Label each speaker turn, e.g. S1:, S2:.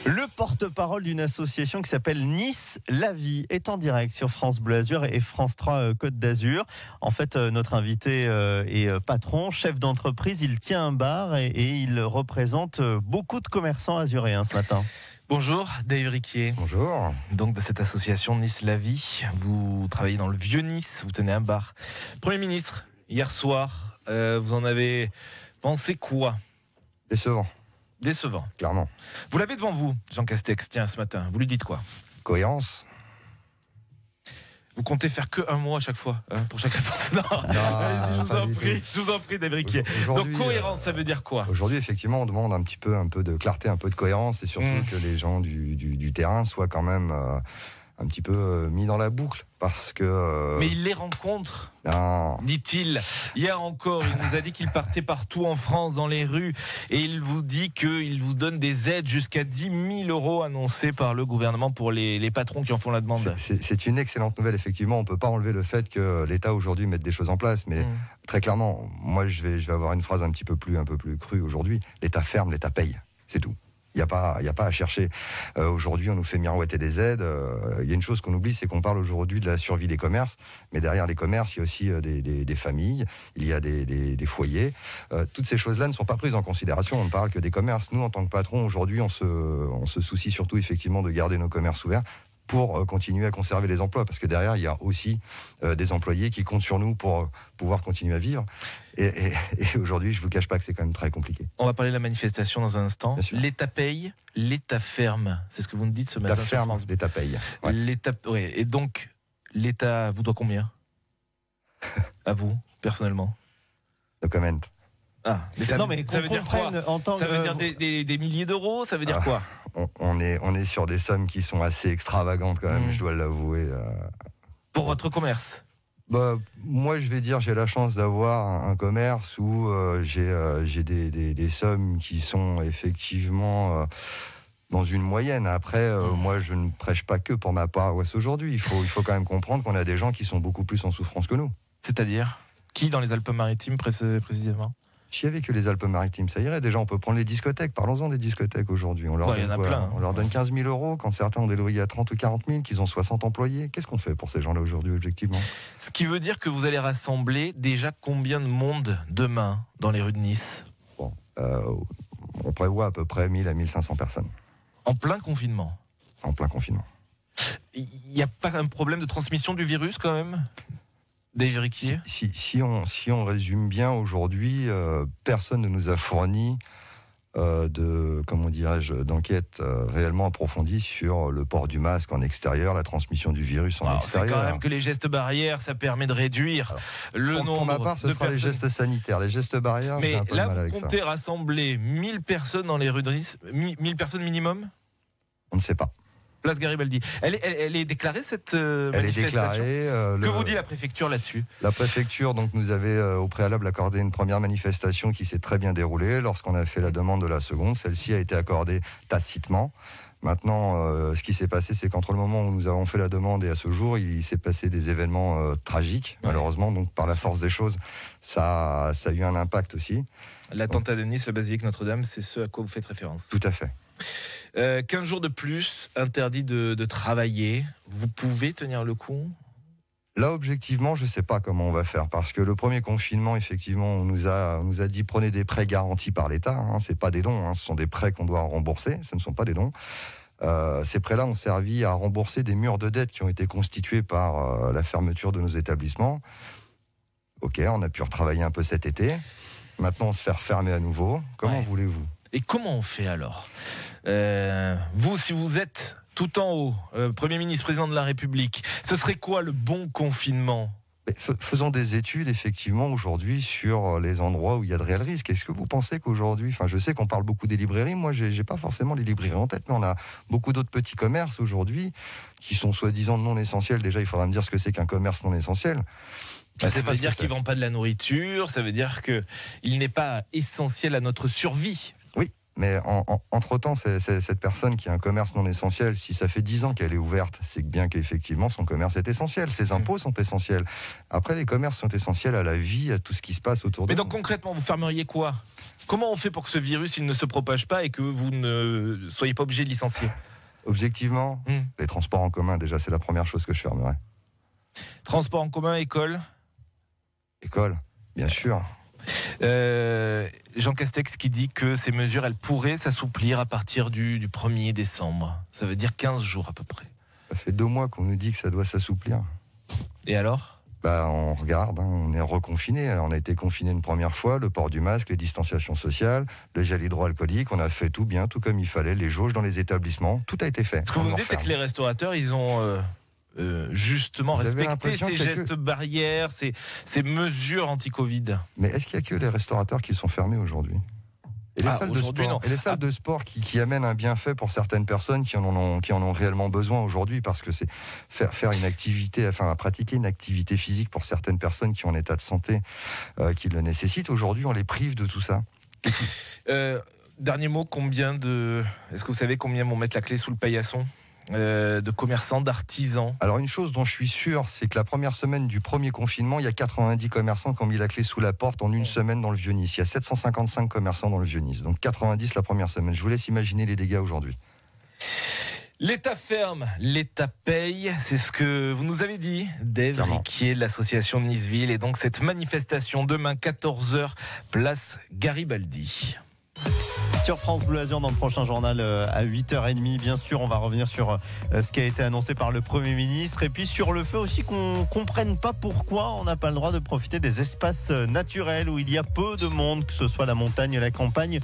S1: Le porte-parole d'une association qui s'appelle Nice La Vie est en direct sur France Bleu Azur et France 3 Côte d'Azur. En fait, notre invité est patron, chef d'entreprise. Il tient un bar et il représente beaucoup de commerçants azuréens ce matin.
S2: Bonjour, Dave Riquier.
S3: Bonjour.
S2: Donc de cette association Nice La Vie, vous travaillez dans le vieux Nice, vous tenez un bar. Premier ministre, hier soir, vous en avez pensé quoi? Décevant.
S3: Clairement.
S2: Vous l'avez devant vous, Jean Castex, tiens, ce matin. Vous lui dites quoi?
S3: Cohérence.
S2: Vous comptez faire que un mois à chaque fois, hein, pour chaque réponse? Non, allez-y, je vous en prie, Dave Riquier. Donc cohérence, ça veut dire quoi?
S3: Aujourd'hui, effectivement, on demande un peu de clarté, un peu de cohérence, et surtout que les gens du terrain soient quand même un petit peu mis dans la boucle, parce que...
S2: Mais il les rencontre,
S3: non.
S2: dit-il. Hier encore, il nous a dit qu'il partait partout en France, dans les rues, et il vous dit qu'il vous donne des aides jusqu'à 10 000 euros annoncées par le gouvernement pour les patrons qui en font la demande.
S3: C'est une excellente nouvelle, effectivement. On ne peut pas enlever le fait que l'État aujourd'hui mette des choses en place, mais très clairement, moi je vais avoir une phrase un peu plus crue aujourd'hui. L'État ferme, l'État paye, c'est tout. Il n'y a pas à chercher. Aujourd'hui, on nous fait miroiter des aides. Il y a une chose qu'on oublie, c'est qu'on parle aujourd'hui de la survie des commerces. Mais derrière les commerces, il y a aussi des familles, il y a des foyers. Toutes ces choses-là ne sont pas prises en considération. On ne parle que des commerces. Nous, en tant que patron, aujourd'hui, on se soucie surtout effectivement de garder nos commerces ouverts pour continuer à conserver les emplois. Parce que derrière, il y a aussi des employés qui comptent sur nous pour pouvoir continuer à vivre. Et aujourd'hui, je ne vous cache pas que c'est quand même très compliqué.
S2: On va parler de la manifestation dans un instant. L'État paye, l'État ferme. C'est ce que vous nous dites ce matin.
S3: L'État ferme, l'État paye. Ouais.
S2: Ouais. Et donc, l'État vous doit combien? À vous, personnellement?
S3: No comment.
S2: Ah, mais ça veut dire quoi? Ça veut dire des milliers d'euros? Ça veut dire quoi?
S3: On est sur des sommes qui sont assez extravagantes quand même, je dois l'avouer.
S2: Pour votre commerce?
S3: Moi, je vais dire, j'ai la chance d'avoir un commerce où j'ai des sommes qui sont effectivement dans une moyenne. Après, moi, je ne prêche pas que pour ma paroisse aujourd'hui. Il faut quand même comprendre qu'on a des gens qui sont beaucoup plus en souffrance que nous.
S2: C'est-à-dire? Qui dans les Alpes-Maritimes précisément?
S3: S'il n'y avait que les Alpes-Maritimes, ça irait. Déjà, on peut prendre les discothèques. Parlons-en des discothèques aujourd'hui. On leur donne 15 000 euros quand certains ont des loyers à 30 ou 40 000, qu'ils ont 60 employés. Qu'est-ce qu'on fait pour ces gens-là aujourd'hui, objectivement?
S2: Ce qui veut dire que vous allez rassembler déjà combien de monde demain dans les rues de Nice?
S3: On prévoit à peu près 1000 à 1500 personnes.
S2: En plein confinement?
S3: En plein confinement.
S2: Il n'y a pas un problème de transmission du virus quand même? Dave Riquier ?
S3: Si on résume bien aujourd'hui, personne ne nous a fourni d'enquête réellement approfondie sur le port du masque en extérieur, la transmission du virus en extérieur.
S2: C'est quand même que les gestes barrières, ça permet de réduire le nombre de personnes. Pour ma part,
S3: ce sera les gestes sanitaires. Les gestes barrières, j'ai un peu de mal avec ça.
S2: Mais là, vous comptez rassembler 1000 personnes dans les rues de Nice, 1000 personnes minimum?
S3: On ne sait pas.
S2: Place Garibaldi. Elle est déclarée cette manifestation? Elle est déclarée. Que vous dit la préfecture là-dessus?
S3: La préfecture donc nous avait au préalable accordé une première manifestation qui s'est très bien déroulée. Lorsqu'on a fait la demande de la seconde, celle-ci a été accordée tacitement. Maintenant, ce qui s'est passé, c'est qu'entre le moment où nous avons fait la demande et à ce jour, il s'est passé des événements tragiques, malheureusement. Donc, par la force des choses, ça a eu un impact aussi.
S2: L'attentat de Nice, la basilique Notre-Dame, c'est ce à quoi vous faites référence?
S3: Tout à fait.
S2: 15 jours de plus, interdit de travailler. Vous pouvez tenir le coup?
S3: Là, objectivement, je ne sais pas comment on va faire, parce que le premier confinement, effectivement, on nous a dit prenez des prêts garantis par l'État. C'est pas des dons, ce sont des prêts qu'on doit rembourser. Ce ne sont pas des dons. Ces prêts-là ont servi à rembourser des murs de dettes qui ont été constitués par la fermeture de nos établissements. Ok, on a pu retravailler un peu cet été. Maintenant, se faire fermer à nouveau. Comment voulez-vous?
S2: Et comment on fait alors? Vous, si vous êtes tout en haut, Premier ministre, Président de la République, ce serait quoi le bon confinement?
S3: Faisons des études, effectivement, aujourd'hui, sur les endroits où il y a de réels risques. Est-ce que vous pensez qu'aujourd'hui, je sais qu'on parle beaucoup des librairies, moi, j'ai pas forcément les librairies en tête, mais on a beaucoup d'autres petits commerces aujourd'hui qui sont soi-disant non essentiels. Déjà, il faudra me dire ce que c'est qu'un commerce non essentiel.
S2: Ça veut dire qu'il ne vend pas de la nourriture, ça veut dire qu'il n'est pas essentiel à notre survie.
S3: Oui, Mais entre-temps, cette personne qui a un commerce non essentiel, si ça fait 10 ans qu'elle est ouverte, c'est bien qu'effectivement son commerce est essentiel, ses impôts sont essentiels. Après, les commerces sont essentiels à la vie, à tout ce qui se passe autour de nous.
S2: Mais donc concrètement, vous fermeriez quoi? Comment on fait pour que ce virus il ne se propage pas et que vous ne soyez pas obligé de licencier?
S3: Objectivement, les transports en commun, déjà, c'est la première chose que je fermerais.
S2: Transport en commun, école?
S3: École, bien sûr.
S2: Jean Castex qui dit que ces mesures, elles pourraient s'assouplir à partir du 1er décembre. Ça veut dire 15 jours à peu près.
S3: Ça fait 2 mois qu'on nous dit que ça doit s'assouplir.
S2: Et alors?
S3: On regarde, on est reconfiné. Alors, on a été confiné une première fois, le port du masque, les distanciations sociales, le gel hydroalcoolique, on a fait tout bien, tout comme il fallait, les jauges dans les établissements, tout a été fait.
S2: Ce que vous me dites, c'est que les restaurateurs, ils ont justement respecté ces gestes barrières, ces mesures anti-Covid.
S3: Mais est-ce qu'il n'y a que les restaurateurs qui sont fermés aujourd'hui ? Et les salles de sport,
S2: non.
S3: Et les salles de sport qui amènent un bienfait pour certaines personnes qui en ont réellement besoin aujourd'hui, parce que c'est faire une activité, pratiquer une activité physique pour certaines personnes qui ont un état de santé qui le nécessitent. Aujourd'hui, on les prive de tout ça.
S2: Dernier mot, est-ce que vous savez combien vont mettre la clé sous le paillasson de commerçants, d'artisans?
S3: Alors une chose dont je suis sûr, c'est que la première semaine du premier confinement, il y a 90 commerçants qui ont mis la clé sous la porte en une semaine dans le Vieux-Nice. Il y a 755 commerçants dans le Vieux-Nice, donc 90 la première semaine. Je vous laisse imaginer les dégâts aujourd'hui.
S2: L'État ferme, l'État paye, c'est ce que vous nous avez dit, Dave Riquier de l'association de Niceville. Et donc cette manifestation demain 14h, place Garibaldi.
S1: Sur France Bleu Azur, dans le prochain journal à 8h30, bien sûr, on va revenir sur ce qui a été annoncé par le Premier ministre et puis sur le fait aussi qu'on ne comprenne pas pourquoi on n'a pas le droit de profiter des espaces naturels où il y a peu de monde, que ce soit la montagne, la campagne